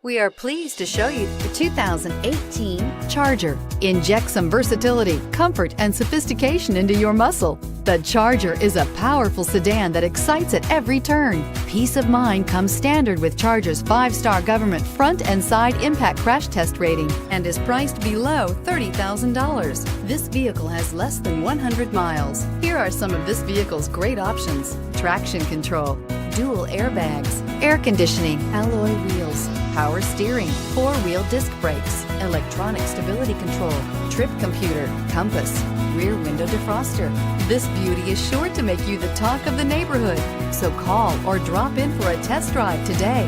We are pleased to show you the 2018 Charger. Inject some versatility, comfort, and sophistication into your muscle. The Charger is a powerful sedan that excites at every turn. Peace of mind comes standard with Charger's 5-star government front and side impact crash test rating and is priced below $30,000. This vehicle has less than 100 miles. Here are some of this vehicle's great options: traction control, dual airbags, air conditioning, alloy wheels, power steering, 4-wheel disc brakes, electronic stability control, trip computer, compass, rear window defroster. This beauty is sure to make you the talk of the neighborhood. So call or drop in for a test drive today.